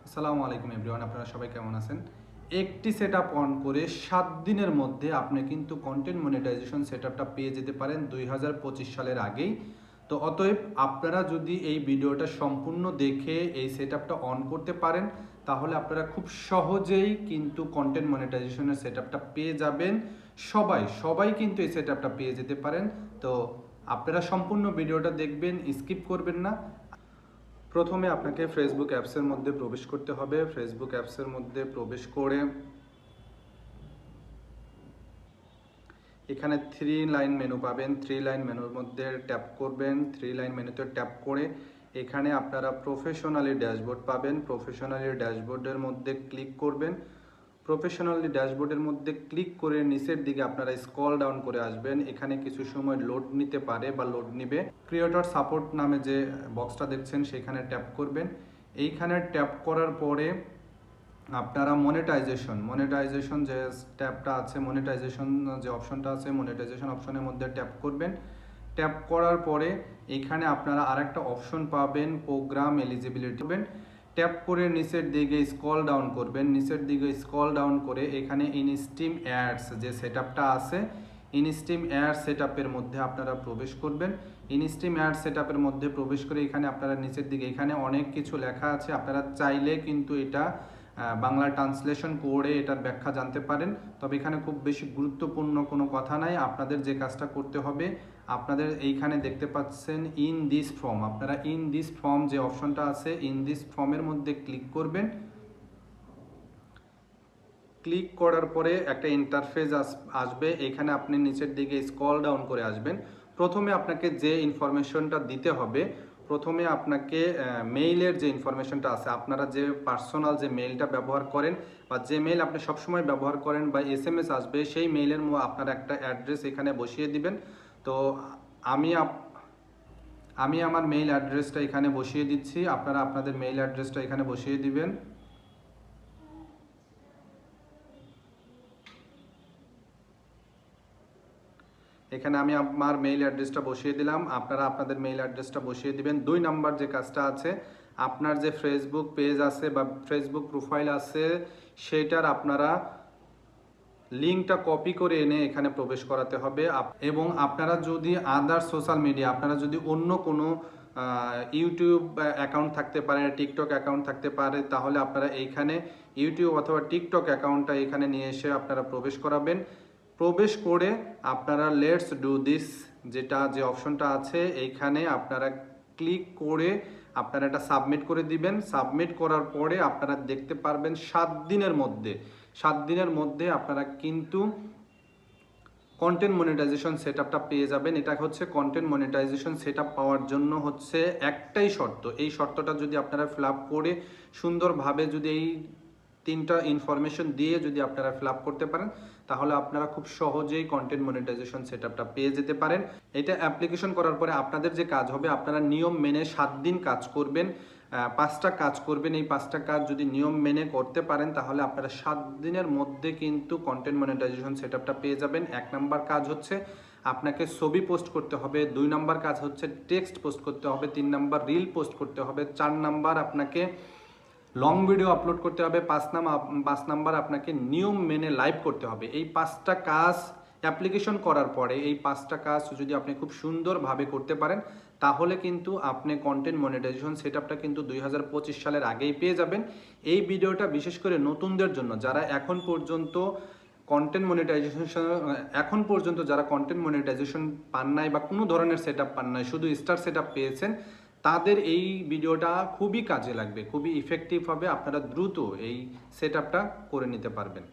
আসসালামু আলাইকুম এভরিওয়ান, আপনারা সবাই কেমন আছেন? একটি সেটআপ অন করে 7 দিনের মধ্যে আপনি কিন্তু কন্টেন্ট মনিটাইজেশন সেটআপটা পেয়ে যেতে পারেন 2025 সালের আগেই। তো অতএব আপনারা যদি এই ভিডিওটা সম্পূর্ণ দেখে এই সেটআপটা অন করতে পারেন, তাহলে আপনারা খুব সহজেই কিন্তু কন্টেন্ট মনিটাইজেশনের সেটআপটা পেয়ে যাবেন। সবাই কিন্তু এই সেটআপটা পেয়ে যেতে পারেন। তো আপনারা সম্পূর্ণ ভিডিওটা দেখবেন, স্কিপ করবেন না। প্রথমে আপনাকে ফেসবুক অ্যাপসের মধ্যে প্রবেশ করতে হবে। ফেসবুক অ্যাপসের মধ্যে প্রবেশ করে এখানে 3 লাইন মেনু পাবেন। 3 লাইন মেনুর মধ্যে ট্যাপ করবেন। 3 লাইন মেনুতে ট্যাপ করে এখানে আপনারা প্রফেশনালি ড্যাশবোর্ড পাবেন। প্রফেশনালি ড্যাশবোর্ডের মধ্যে ক্লিক করবেন। প্রফেশনালি ড্যাশবোর্ডের মধ্যে ক্লিক করে নিচের দিকে আপনারা স্ক্রল ডাউন করে আসবেন। এখানে কিছু সময় লোড নিতে পারে বা লোড নিবে। ক্রিয়েটর সাপোর্ট নামে যে বক্সটা দেখছেন সেখানে ট্যাপ করবেন। এইখানে ট্যাপ করার পরে আপনারা মনিটাইজেশন যে ট্যাবটা আছে, মনিটাইজেশন যে অপশনটা আছে, মনিটাইজেশন অপশনের মধ্যে ট্যাপ করবেন। ট্যাপ করার পরে এখানে আপনারা আরেকটা অপশন পাবেন, প্রোগ্রাম এলিজিবিলিটি পাবেন। ট্যাপ করে নিচের দিকে স্ক্রল ডাউন করবেন। নিচের দিকে স্ক্রল ডাউন করে এখানে ইনস্ট্রিম অ্যাডস যে সেটআপটা আছে, ইনস্ট্রিম অ্যাড সেটআপের মধ্যে আপনারা প্রবেশ করবেন। ইনস্ট্রিম অ্যাড সেটআপের মধ্যে প্রবেশ করে এখানে আপনারা নিচের দিকে এখানে অনেক কিছু লেখা আছে। আপনারা চাইলে কিন্তু এটা বাংলা ট্রান্সলেশন করে এটার ব্যাখ্যা জানতে পারেন। তবে এখানে খুব বেশি গুরুত্বপূর্ণ কোনো কথা নাই। আপনাদের যে কাজটা করতে হবে, আপনাদের এইখানে দেখতে পাচ্ছেন ইন দিস ফর্ম, আপনারা ইন দিস ফর্ম যে অপশনটা আছে, ইন দিস ফর্মের মধ্যে ক্লিক করবেন। ক্লিক করার পরে একটা ইন্টারফেস আসবে। এখানে আপনি নিচের দিকে স্ক্রল ডাউন করে আসবেন। প্রথমে আপনাকে যে ইনফরমেশনটা দিতে হবে, প্রথমে আপনাকে মেইলের যে ইনফরমেশনটা আছে, আপনারা যে পার্সোনাল যে মেইলটা ব্যবহার করেন বা যে মেইল আপনি সবসময় ব্যবহার করেন বা এসএমএস আসবে, সেই মেইলের আপনার একটা অ্যাড্রেস এখানে বসিয়ে দিবেন। তো আমি আমি আমার মেইল অ্যাড্রেসটা এখানে বসিয়ে দিচ্ছি। আপনারা আপনাদের মেইল অ্যাড্রেসটা এখানে বসিয়ে দিবেন। এখানে আমি আমার মেইল অ্যাড্রেসটা বসিয়ে দিলাম। আপনারা আপনাদের মেইল অ্যাড্রেসটা বসিয়ে দিবেন। 2 নাম্বার যে কাজটা আছে, আপনার যে ফেসবুক পেজ আছে বা ফেসবুক প্রোফাইল আছে, সেটার আপনারা লিঙ্কটা কপি করে এনে এখানে প্রবেশ করাতে হবে। এবং আপনারা যদি আদার সোশ্যাল মিডিয়া, আপনারা যদি অন্য কোনো ইউটিউব অ্যাকাউন্ট থাকতে পারে, টিকটক অ্যাকাউন্ট থাকতে পারে, তাহলে আপনারা এইখানে ইউটিউব অথবা টিকটক অ্যাকাউন্টটা এখানে নিয়ে এসে আপনারা প্রবেশ করাবেন। প্রবেশ করে আপনারা লেটস ডু দিস যেটা যে অপশনটা আছে, এইখানে আপনারা ক্লিক করে আপনারা এটা সাবমিট করে দিবেন। সাবমিট করার পরে আপনারা দেখতে পারবেন 7 দিনের মধ্যে আপনারা কিন্তু কন্টেন্ট মনিটাইজেশন সেটআপটা পেয়ে যাবেন। এটা হচ্ছে কন্টেন্ট মনিটাইজেশন সেটআপ পাওয়ার জন্য হচ্ছে একটাই শর্ত। এই শর্তটা যদি আপনারা ফিল আপ করে সুন্দরভাবে যদি এই 3টা ইনফরমেশন দিয়ে যদি আপনারা ফিল আপ করতে পারেন, তাহলে আপনারা খুব সহজেই কন্টেন্ট মনিটাইজেশন সেটআপটা পেয়ে যেতে পারেন। এটা অ্যাপ্লিকেশন করার পরে আপনাদের যে কাজ হবে, আপনারা নিয়ম মেনে 7 দিন কাজ করবেন, 5টা কাজ করবেন। এই 5টা কাজ যদি নিয়ম মেনে করতে পারেন, তাহলে আপনারা 7 দিনের মধ্যে কিন্তু কন্টেন্ট মনিটাইজেশন সেটআপটা পেয়ে যাবেন। 1 নাম্বার কাজ হচ্ছে আপনাকে ছবি পোস্ট করতে হবে। 2 নাম্বার কাজ হচ্ছে টেক্সট পোস্ট করতে হবে। 3 নাম্বার রিল পোস্ট করতে হবে। 4 নাম্বার আপনাকে লং ভিডিও আপলোড করতে হবে। 5 নাম্বার আপনাকে নিয়ম মেনে লাইভ করতে হবে। এই 5টা কাজ অ্যাপ্লিকেশন করার পরে, এই 5টা কাজ যদি আপনি খুব সুন্দরভাবে করতে পারেন, তাহলে কিন্তু আপনি কন্টেন্ট মনিটাইজেশন সেটআপটা কিন্তু 2025 সালের আগেই পেয়ে যাবেন। এই ভিডিওটা বিশেষ করে নতুনদের জন্য, যারা এখন পর্যন্ত যারা কন্টেন্ট মনিটাইজেশন পান নাই বা কোনো ধরনের সেটআপ পান নাই, শুধু স্টার সেটআপ পেয়েছেন, তাদের এই ভিডিওটা খুবই কাজে লাগবে, খুবই ইফেক্টিভ হবে। আপনারা দ্রুত এই সেটআপটা করে নিতে পারবেন।